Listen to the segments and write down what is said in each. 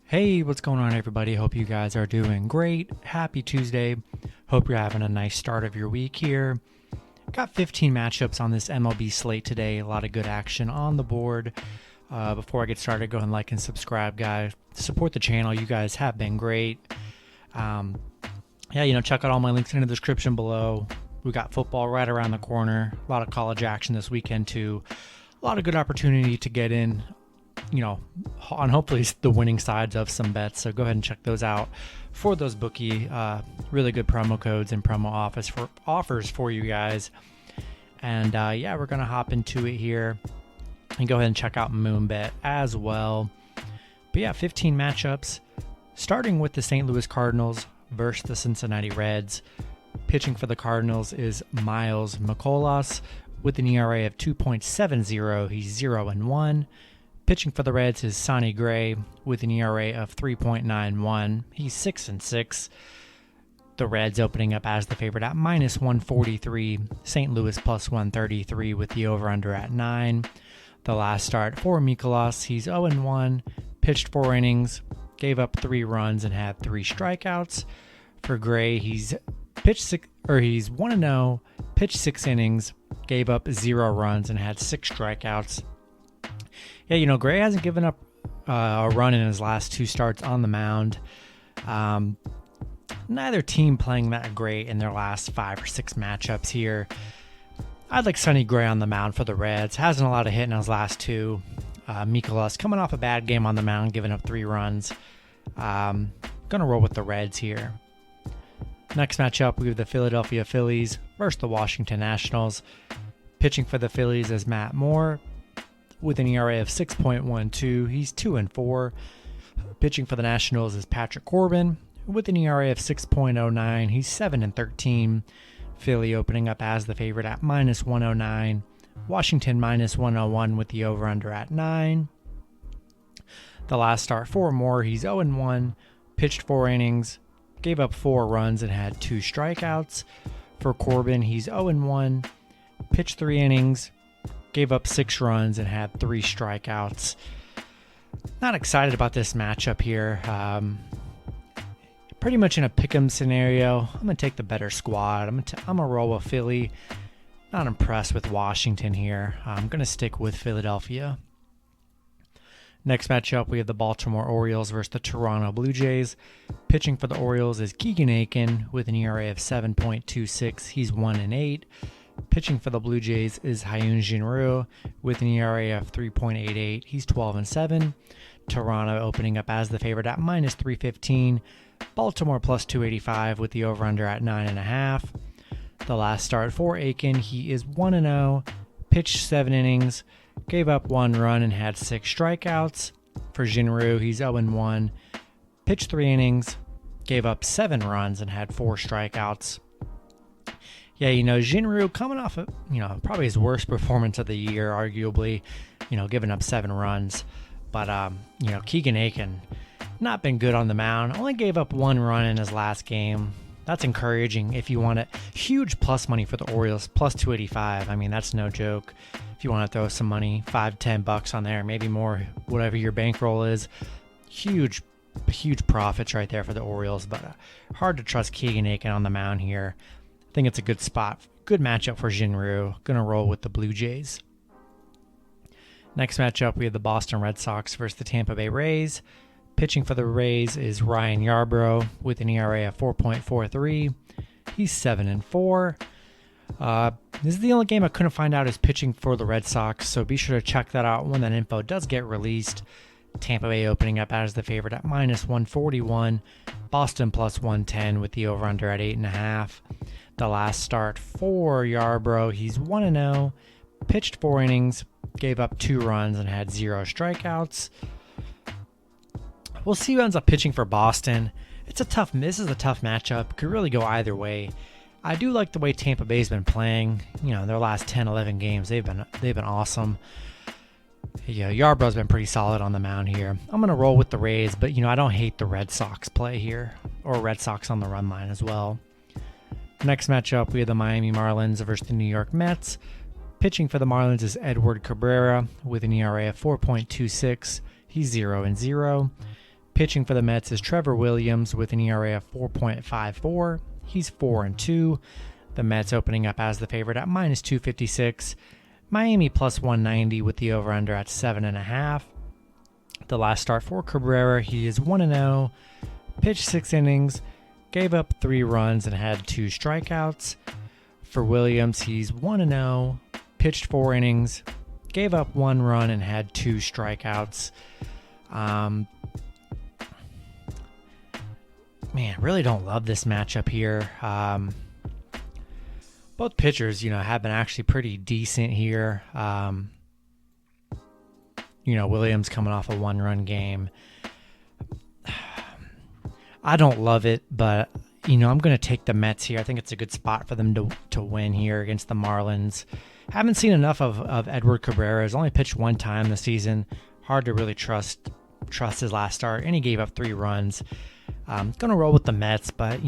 Hey, what's going on, everybody? Hope you guys are doing great. Happy Tuesday. Hope you're having a nice start of your week here. Got 15 matchups on this MLB slate today. A lot of good action on the board. Before I get started, go ahead and like and subscribe, guys. Support the channel. You guys have been great. Check out all my links in the description below. We got football right around the corner. A lot of college action this weekend, too. A lot of good opportunity to get in, on hopefully the winning sides of some bets. So go ahead and check those out for those bookie. Really good promo codes and promo offers for you guys. And we're going to hop into it here and go ahead and check out MoonBet as well. But yeah, 15 matchups, starting with the St. Louis Cardinals versus the Cincinnati Reds. Pitching for the Cardinals is Miles Mikolas with an ERA of 2.70. He's 0-1. Pitching for the Reds is Sonny Gray with an ERA of 3.91. He's 6-6. The Reds opening up as the favorite at -143. St. Louis +133 with the over-under at 9. The last start for Mikolas, he's 0-1. Pitched 4 innings, gave up 3 runs, and had 3 strikeouts. For Gray, he's 1-0. Pitched 6 innings, gave up 0 runs, and had 6 strikeouts. Yeah, Gray hasn't given up a run in his last 2 starts on the mound. Neither team playing that great in their last 5 or 6 matchups here. I'd like Sonny Gray on the mound for the Reds. Hasn't a lot of hit in his last 2. Mikolas coming off a bad game on the mound, giving up 3 runs. Gonna roll with the Reds here. Next matchup, we have the Philadelphia Phillies versus the Washington Nationals. Pitching for the Phillies is Matt Moore with an ERA of 6.12. He's 2-4. Pitching for the Nationals is Patrick Corbin with an ERA of 6.09. He's 7-13. Philly opening up as the favorite at -109. Washington -101 with the over-under at 9. The last start for Moore, he's 0-1. Pitched 4 innings, gave up 4 runs, and had 2 strikeouts. For Corbin, he's 0-1. Pitched 3 innings, gave up 6 runs, and had 3 strikeouts. Not excited about this matchup here. Pretty much in a pick'em scenario. I'm going to take the better squad. I'm going to roll with Philly. Not impressed with Washington here. I'm going to stick with Philadelphia. Next matchup, we have the Baltimore Orioles versus the Toronto Blue Jays. Pitching for the Orioles is Keegan Aiken with an ERA of 7.26. He's 1-8. Pitching for the Blue Jays is Hyun Jin Ryu with an ERA of 3.88. He's 12-7. Toronto opening up as the favorite at -315. Baltimore +285 with the over-under at 9.5. The last start for Aiken, he is 1-0. Pitched 7 innings, gave up 1 run, and had 6 strikeouts. For Jinryu, he's 0-1. Pitched 3 innings, gave up 7 runs, and had 4 strikeouts. Yeah, Jinryu coming off of, probably his worst performance of the year, arguably, giving up 7 runs. But, Keegan Aiken, not been good on the mound. Only gave up 1 run in his last game. That's encouraging if you want it. Huge plus money for the Orioles, +285. I mean, that's no joke. If you want to throw some money, $5-10 on there, maybe more, whatever your bankroll is. Huge profits right there for the Orioles, but hard to trust Keegan Aiken on the mound here. I think it's a good spot. Good matchup for Jinryu. Going to roll with the Blue Jays. Next matchup, we have the Boston Red Sox versus the Tampa Bay Rays. Pitching for the Rays is Ryan Yarbrough with an ERA of 4.43. He's 7-4. This is the only game I couldn't find out is pitching for the Red Sox, so be sure to check that out when that info does get released. Tampa Bay opening up as the favorite at -141. Boston +110 with the over-under at 8.5. The last start for Yarbrough, he's 1-0. Pitched 4 innings, gave up 2 runs, and had 0 strikeouts. We'll see who ends up pitching for Boston. This is a tough matchup. Could really go either way. I do like the way Tampa Bay's been playing. Their last 10, 11 games, they've been awesome. Yeah, Yarbrough's been pretty solid on the mound here. I'm going to roll with the Rays, but I don't hate the Red Sox play here, or Red Sox on the run line as well. Next matchup, we have the Miami Marlins versus the New York Mets. Pitching for the Marlins is Edward Cabrera with an ERA of 4.26. He's 0-0. Pitching for the Mets is Trevor Williams with an ERA of 4.54. He's 4-2. The Mets opening up as the favorite at minus 256. Miami plus 190 with the over-under at 7.5. The last start for Cabrera, he is 1-0. Pitched 6 innings, gave up 3 runs and had 2 strikeouts. For Williams, he's 1-0. Pitched 4 innings, gave up 1 run and had 2 strikeouts. Man, really don't love this matchup here. Both pitchers, have been actually pretty decent here. Williams coming off a 1-run game. I don't love it, but, I'm going to take the Mets here. I think it's a good spot for them to win here against the Marlins. Haven't seen enough of Edward Cabrera. He's only pitched 1 time this season. Hard to really trust his last start, and he gave up 3 runs. Going to roll with the Mets, but,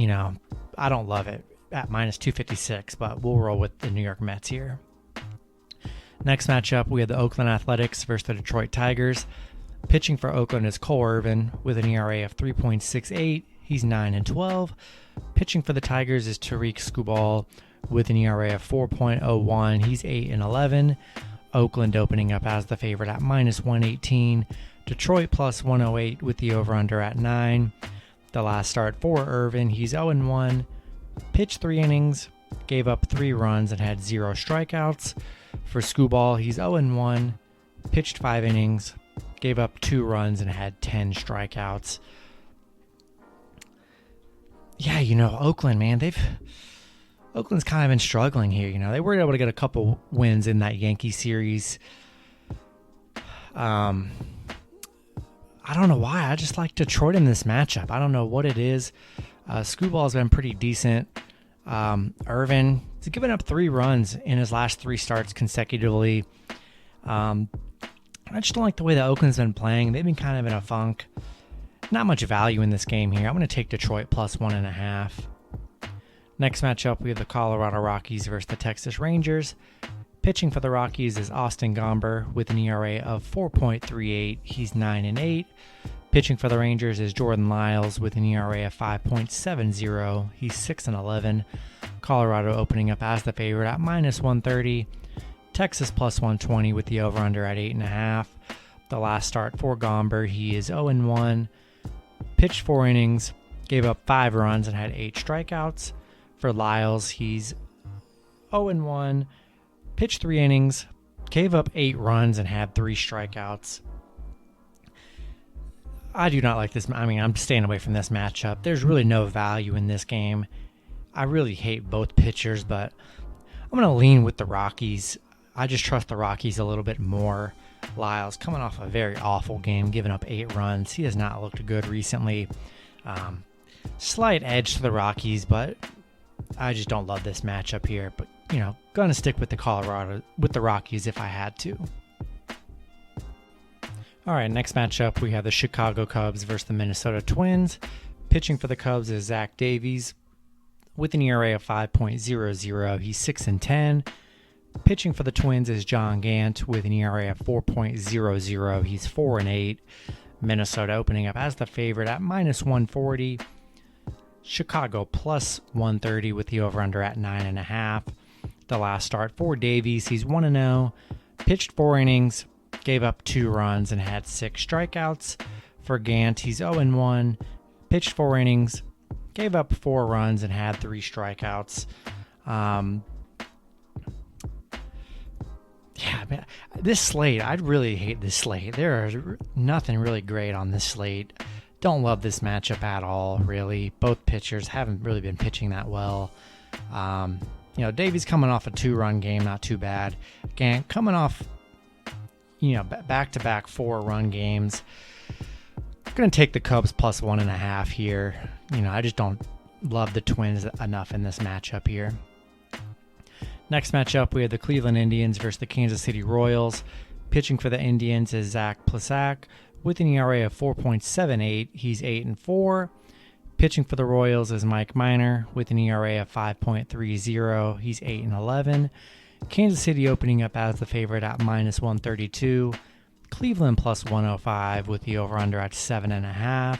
I don't love it at minus 256, but we'll roll with the New York Mets here. Next matchup, we have the Oakland Athletics versus the Detroit Tigers. Pitching for Oakland is Cole Irvin with an ERA of 3.68. He's 9-12. Pitching for the Tigers is Tariq Skubal with an ERA of 4.01. He's 8-11. Oakland opening up as the favorite at minus 118. Detroit plus 108 with the over-under at 9. The last start for Irvin, he's 0-1. Pitched 3 innings, gave up 3 runs and had 0 strikeouts. For Skubal, he's 0-1. Pitched 5 innings, gave up 2 runs and had 10 strikeouts. Yeah, Oakland, man, Oakland's kind of been struggling here. They were able to get a couple wins in that Yankee series. I don't know why. I just like Detroit in this matchup. I don't know what it is. Skubal's been pretty decent. Irvin, he's given up 3 runs in his last 3 starts consecutively. I just don't like the way that Oakland's been playing. They've been kind of in a funk. Not much value in this game here. I'm going to take Detroit plus 1.5. Next matchup, we have the Colorado Rockies versus the Texas Rangers. Pitching for the Rockies is Austin Gomber with an ERA of 4.38. He's 9-8. Pitching for the Rangers is Jordan Lyles with an ERA of 5.70. He's 6-11. Colorado opening up as the favorite at minus 130. Texas plus 120 with the over-under at 8.5. The last start for Gomber, he is 0-1. Pitched 4 innings, gave up 5 runs and had 8 strikeouts. For Lyles, he's 0-1. Pitched 3 innings, gave up 8 runs and had 3 strikeouts. I do not like this. I'm staying away from this matchup. There's really no value in this game. I really hate both pitchers, but I'm going to lean with the Rockies. I just trust the Rockies a little bit more. Lyles coming off a very awful game, giving up 8 runs. He has not looked good recently. Slight edge to the Rockies, but I just don't love this matchup here. But, going to stick with the Rockies if I had to. All right, next matchup, we have the Chicago Cubs versus the Minnesota Twins. Pitching for the Cubs is Zach Davies with an ERA of 5.00. He's 6-10. Pitching for the Twins is John Gant with an ERA of 4.00. He's 4-8. Minnesota opening up as the favorite at minus 140. Chicago plus 130 with the over-under at 9.5. The last start for Davies, he's 1-0. Pitched 4 innings, gave up 2 runs and had 6 strikeouts. For Gant, he's 0-1. Pitched 4 innings, gave up 4 runs and had 3 strikeouts. This slate, I really hate this slate. There is nothing really great on this slate. Don't love this matchup at all, really. Both pitchers haven't really been pitching that well. Davies coming off a 2-run game, not too bad. Gant coming off, back-to-back 4-run games. I'm going to take the Cubs plus 1.5 here. I just don't love the Twins enough in this matchup here. Next matchup, we have the Cleveland Indians versus the Kansas City Royals. Pitching for the Indians is Zach Plesac with an ERA of 4.78. He's 8-4. Pitching for the Royals is Mike Minor with an ERA of 5.30. He's 8-11. Kansas City opening up as the favorite at minus 132. Cleveland plus 105 with the over-under at 7.5.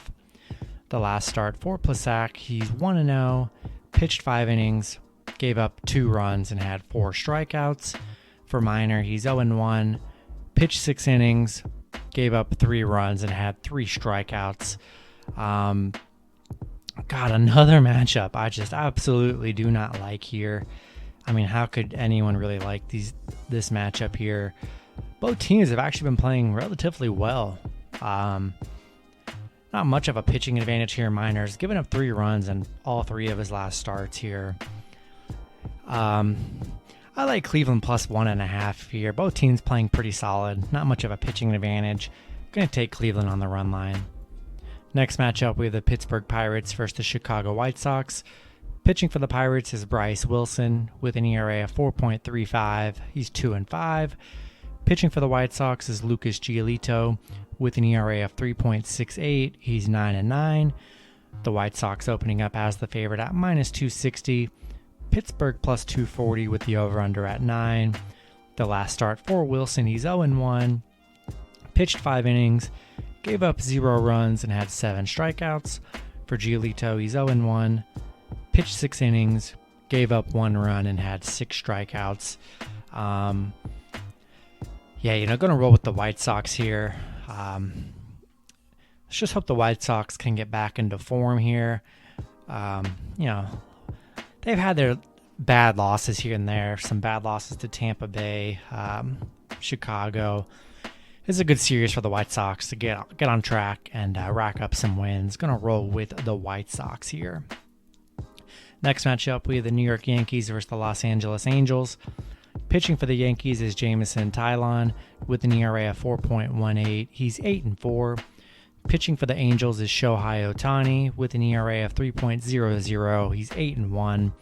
The last start for Plesac, he's 1-0, pitched 5 innings, gave up 2 runs and had 4 strikeouts. For Minor, he's 0-1, pitched 6 innings, gave up 3 runs and had 3 strikeouts. God, another matchup I just absolutely do not like here. I mean, how could anyone really like this matchup here? Both teams have actually been playing relatively well. Not much of a pitching advantage here. Minor's given up 3 runs in all 3 of his last starts here. I like Cleveland plus 1.5 here. Both teams playing pretty solid. Not much of a pitching advantage. Going to take Cleveland on the run line. Next matchup, we have the Pittsburgh Pirates versus the Chicago White Sox. Pitching for the Pirates is Bryce Wilson with an ERA of 4.35. He's 2-5. Pitching for the White Sox is Lucas Giolito with an ERA of 3.68. He's 9-9. The White Sox opening up as the favorite at minus 260. Pittsburgh plus 240 with the over-under at 9. The last start for Wilson, he's 0-1. Pitched 5 innings, gave up 0 runs and had 7 strikeouts. For Giolito, he's 0-1. Pitched 6 innings, gave up 1 run and had 6 strikeouts. Going to roll with the White Sox here. Let's just hope the White Sox can get back into form here. They've had their bad losses here and there. Some bad losses to Tampa Bay, Chicago. This is a good series for the White Sox to get on track and rack up some wins. Going to roll with the White Sox here. Next matchup, we have the New York Yankees versus the Los Angeles Angels. Pitching for the Yankees is Jameson Taillon with an ERA of 4.18. He's 8-4. Pitching for the Angels is Shohei Ohtani with an ERA of 3.00. He's 8-1.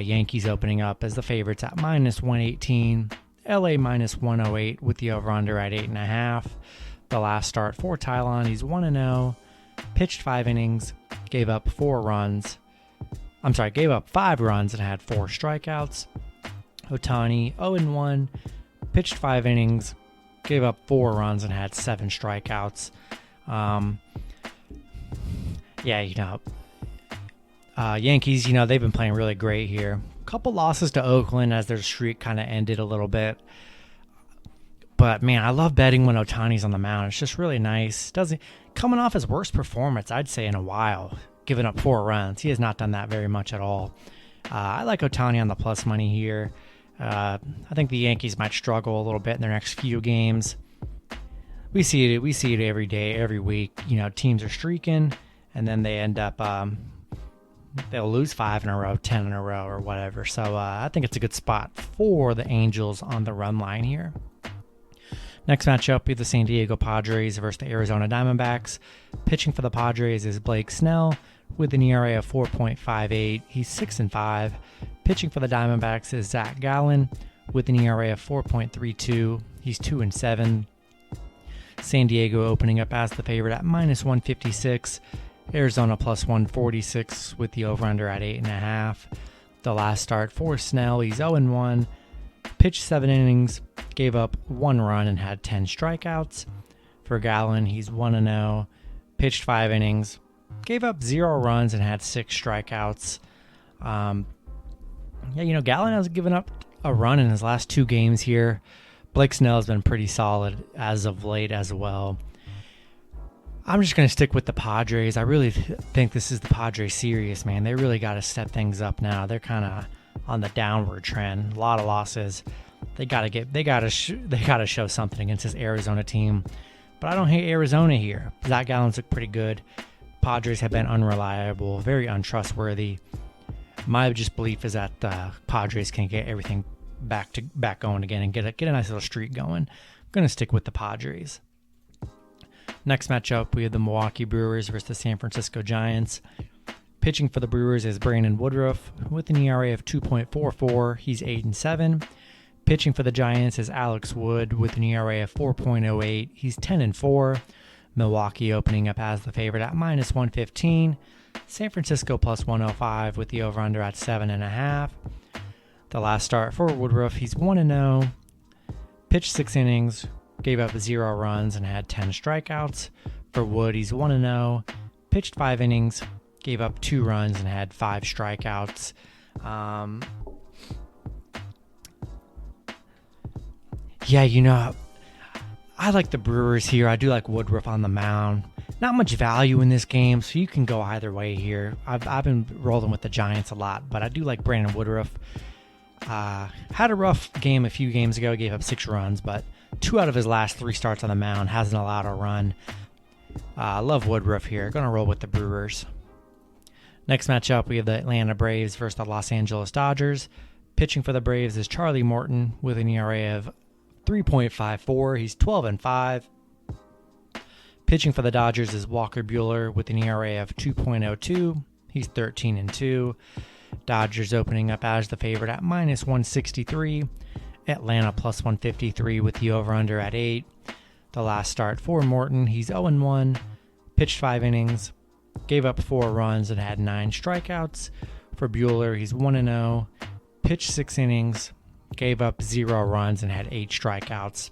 Yankees opening up as the favorites at minus 118. LA minus 108 with the over-under at 8.5. The last start for Taillon, he's 1-0. Pitched 5 innings, gave up 5 runs and had 4 strikeouts. Ohtani 0-1, pitched 5 innings, gave up 4 runs and had 7 strikeouts. Yankees, they've been playing really great here. Couple losses to Oakland as their streak kind of ended a little bit. But man, I love betting when Ohtani's on the mound. It's just really nice. Coming off his worst performance, I'd say, in a while, giving up 4 runs. He has not done that very much at all. I like Ohtani on the plus money here. I think the Yankees might struggle a little bit in their next few games. We see it every day, every week. Teams are streaking, and then they end up they'll lose 5 in a row, 10 in a row, or whatever. So I think it's a good spot for the Angels on the run line here. Next matchup is the San Diego Padres versus the Arizona Diamondbacks. Pitching for the Padres is Blake Snell with an ERA of 4.58. He's 6-5. Pitching for the Diamondbacks is Zach Gallen with an ERA of 4.32. He's 2-7. San Diego opening up as the favorite at minus 156. Arizona plus 146 with the over-under at 8.5. The last start for Snell, he's 0-1. Pitched 7 innings, gave up 1 run and had 10 strikeouts. For Gallen, he's 1-0. Pitched 5 innings, gave up 0 runs and had 6 strikeouts. Gallen has given up a run in his last 2 games here. Blake Snell has been pretty solid as of late as well. I'm just going to stick with the Padres. I really think this is the Padres series, man. They really got to step things up now. They're kind of on the downward trend. A lot of losses. They got to show something against this Arizona team. But I don't hate Arizona here. Zach Gallen's looked pretty good. Padres have been unreliable, very untrustworthy. My belief is that the Padres can get everything back going again and get a nice little streak going. I'm going to stick with the Padres. Next matchup, we have the Milwaukee Brewers versus the San Francisco Giants. Pitching for the Brewers is Brandon Woodruff with an ERA of 2.44. He's 8-7. Pitching for the Giants is Alex Wood with an ERA of 4.08. He's 10-4. Milwaukee opening up as the favorite at minus 115. San Francisco plus 105 with the over-under at 7.5. The last start for Woodruff, he's 1-0. Pitched 6 innings, gave up 0 runs and had 10 strikeouts. For Wood, he's 1-0, pitched 5 innings, gave up 2 runs and had 5 strikeouts. Yeah, I like the Brewers here. I do like Woodruff on the mound. Not much value in this game, so you can go either way here. I've been rolling with the Giants a lot, but I do like Brandon Woodruff. Had a rough game a few games ago, gave up 6 runs, but 2 out of his last 3 starts on the mound hasn't allowed a run. I love Woodruff here. Going to roll with the Brewers. Next matchup, we have the Atlanta Braves versus the Los Angeles Dodgers. Pitching for the Braves is Charlie Morton with an ERA of 3.54. He's 12-5. Pitching for the Dodgers is Walker Buehler with an ERA of 2.02. He's 13-2. Dodgers opening up as the favorite at -163. Atlanta +153 with the over-under at 8. The last start for Morton, he's 0-1, pitched 5 innings, gave up 4 runs and had 9 strikeouts. For Buehler, he's 1-0, pitched 6 innings, gave up 0 runs and had 8 strikeouts.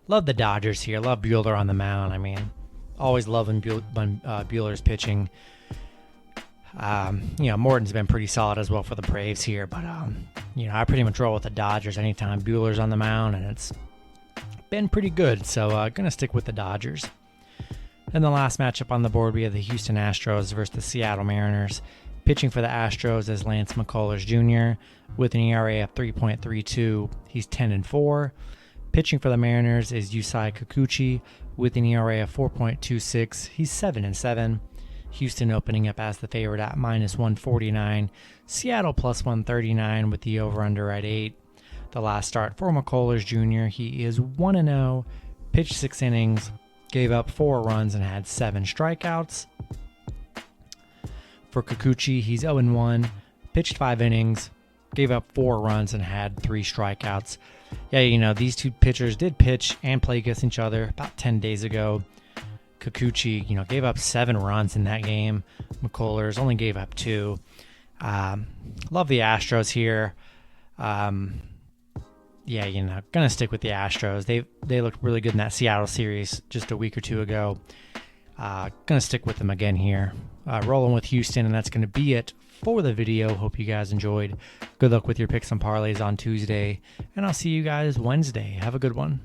Love the Dodgers here. Love Buehler on the mound. I mean, always loving Buehler's pitching. Morton's been pretty solid as well for the Braves here, but I pretty much roll with the Dodgers anytime Buehler's on the mound, and it's been pretty good. So gonna stick with the Dodgers. And the last matchup on the board, we have the Houston Astros versus the Seattle Mariners. Pitching for the Astros is Lance McCullers Jr. with an ERA of 3.32. He's 10-4. Pitching for the Mariners is Yusei Kikuchi with an ERA of 4.26. He's 7-7. Houston opening up as the favorite at -149. Seattle +139 with the over-under at 8. The last start for McCullers Jr., he is 1-0, pitched 6 innings, gave up 4 runs and had 7 strikeouts. For Kikuchi, he's 0-1, pitched 5 innings, gave up 4 runs and had 3 strikeouts. Yeah, these two pitchers did pitch and play against each other about 10 days ago. Kikuchi, gave up 7 runs in that game. McCullers only gave up 2. Love the Astros here. Gonna stick with the Astros. They looked really good in that Seattle series just a week or 2 ago. Gonna stick with them again here. Rolling with Houston, and that's gonna be it for the video. Hope you guys enjoyed. Good luck with your picks and parlays on Tuesday, and I'll see you guys Wednesday. Have a good one.